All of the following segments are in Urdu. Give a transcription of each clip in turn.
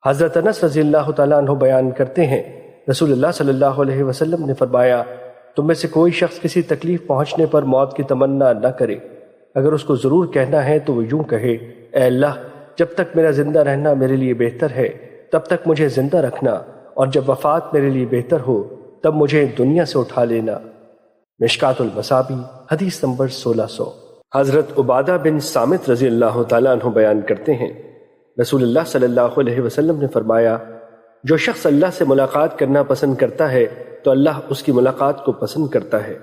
حضرت انس رضی اللہ تعالیٰ عنہ بیان کرتے ہیں، رسول اللہ صلی اللہ علیہ وسلم نے فرمایا، تم میں سے کوئی شخص کسی تکلیف پہنچنے پر موت کی تمنا نہ کرے۔ اگر اس کو ضرور کہنا ہے تو وہ یوں کہے، اے اللہ، جب تک میرا زندہ رہنا میرے لیے بہتر ہے تب تک مجھے زندہ رکھنا، اور جب وفات میرے لیے بہتر ہو تب مجھے دنیا سے اٹھا لینا۔ مشکات المصابی حدیث نمبر 1600۔ حضرت عبادہ بن صامت رضی اللہ تعالیٰ عنہ بیان کرتے ہیں، رسول اللہ صلی اللہ علیہ وسلم نے فرمایا، جو شخص اللہ سے ملاقات کرنا پسند کرتا ہے تو اللہ اس کی ملاقات کو پسند کرتا ہے۔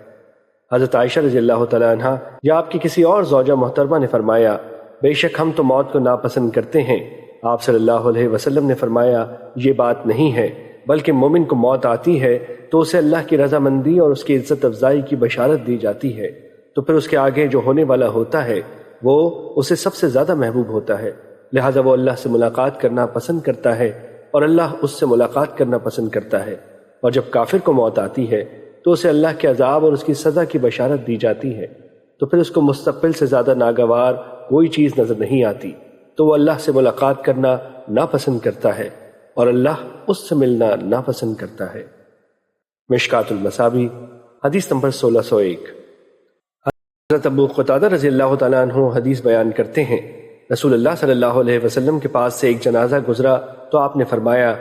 حضرت عائشہ رضی اللہ تعالیٰ عنہ یا آپ کی کسی اور زوجہ محترمہ نے فرمایا، بے شک ہم تو موت کو ناپسند کرتے ہیں۔ آپ صلی اللہ علیہ وسلم نے فرمایا، یہ بات نہیں ہے، بلکہ مومن کو موت آتی ہے تو اسے اللہ کی رضامندی اور اس کی عزت افزائی کی بشارت دی جاتی ہے، تو پھر اس کے آگے جو ہونے والا ہوتا ہے وہ اسے سب سے زیادہ محبوب ہوتا ہے، لہذا وہ اللہ سے ملاقات کرنا پسند کرتا ہے اور اللہ اس سے ملاقات کرنا پسند کرتا ہے۔ اور جب کافر کو موت آتی ہے تو اسے اللہ کے عذاب اور اس کی سزا کی بشارت دی جاتی ہے، تو پھر اس کو مستقبل سے زیادہ ناگوار کوئی چیز نظر نہیں آتی، تو وہ اللہ سے ملاقات کرنا ناپسند کرتا ہے اور اللہ اس سے ملنا ناپسند کرتا ہے۔ مشکات المصابی حدیث نمبر 1601۔ حضرت ابو قتادہ رضی اللہ تعالیٰ عنہ حدیث بیان کرتے ہیں، رسول اللہ صلی اللہ علیہ وسلم کے پاس سے ایک جنازہ گزرا تو آپ نے فرمایا،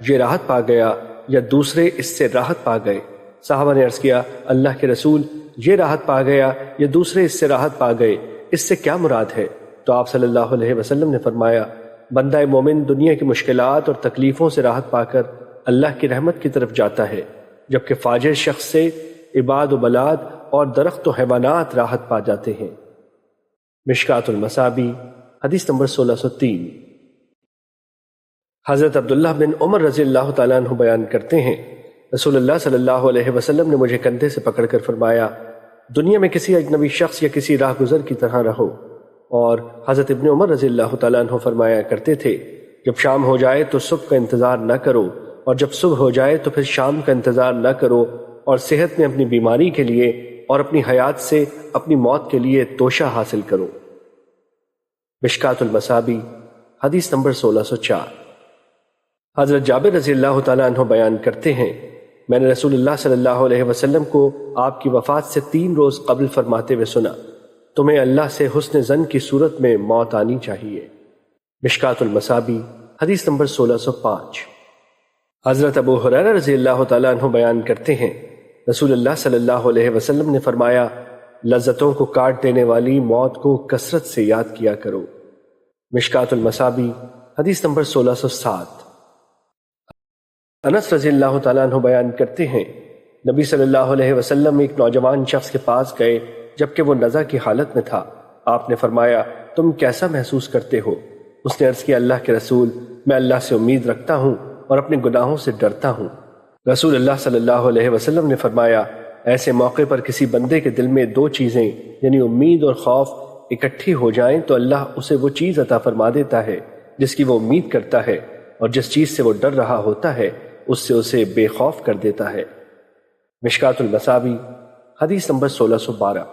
یہ راحت پا گیا یا دوسرے اس سے راحت پا گئے؟ صحابہ نے عرض کیا، اللہ کے رسول، یہ راحت پا گیا یا دوسرے اس سے راحت پا گئے، اس سے کیا مراد ہے؟ تو آپ صلی اللہ علیہ وسلم نے فرمایا، بندہ مومن دنیا کی مشکلات اور تکلیفوں سے راحت پا کر اللہ کی رحمت کی طرف جاتا ہے، جبکہ فاجر شخص سے عباد و بلاد اور درخت و حیوانات راحت پا جاتے ہیں۔ مشکات المصابی حدیث نمبر 1603۔ حضرت عبداللہ بن عمر رضی اللہ تعالیٰ عنہ بیان کرتے ہیں، رسول اللہ صلی اللہ علیہ وسلم نے مجھے کندھے سے پکڑ کر فرمایا، دنیا میں کسی اجنبی شخص یا کسی راہ گزر کی طرح رہو۔ اور حضرت ابن عمر رضی اللہ تعالیٰ عنہ فرمایا کرتے تھے، جب شام ہو جائے تو صبح کا انتظار نہ کرو، اور جب صبح ہو جائے تو پھر شام کا انتظار نہ کرو، اور صحت میں اپنی بیماری کے لیے اور اپنی حیات سے اپنی موت کے لیے توشہ حاصل کرو۔ مشکات المصابی حدیث نمبر 1604۔ حضرت جابر رضی اللہ تعالیٰ عنہ بیان کرتے ہیں، میں نے رسول اللہ صلی اللہ علیہ وسلم کو آپ کی وفات سے 3 روز قبل فرماتے ہوئے سنا، تمہیں اللہ سے حسن ظن کی صورت میں موت آنی چاہیے۔ مشکات المصابی حدیث نمبر 1605۔ حضرت ابو ہریرہ رضی اللہ تعالیٰ عنہ بیان کرتے ہیں، رسول اللہ صلی اللہ علیہ وسلم نے فرمایا، لذتوں کو کاٹ دینے والی موت کو کثرت سے یاد کیا کرو۔ مشکات المصابی حدیث نمبر 1607۔ انس رضی اللہ تعالیٰ عنہ بیان کرتے ہیں، نبی صلی اللہ علیہ وسلم ایک نوجوان شخص کے پاس گئے جبکہ وہ نزع کی حالت میں تھا۔ آپ نے فرمایا، تم کیسا محسوس کرتے ہو؟ اس نے عرض کیا، اللہ کے رسول، میں اللہ سے امید رکھتا ہوں اور اپنے گناہوں سے ڈرتا ہوں۔ رسول اللہ صلی اللہ علیہ وسلم نے فرمایا، ایسے موقع پر کسی بندے کے دل میں 2 چیزیں یعنی امید اور خوف اکٹھی ہو جائیں تو اللہ اسے وہ چیز عطا فرما دیتا ہے جس کی وہ امید کرتا ہے، اور جس چیز سے وہ ڈر رہا ہوتا ہے اس سے اسے بے خوف کر دیتا ہے۔ مشکات المصابی حدیث نمبر 1612۔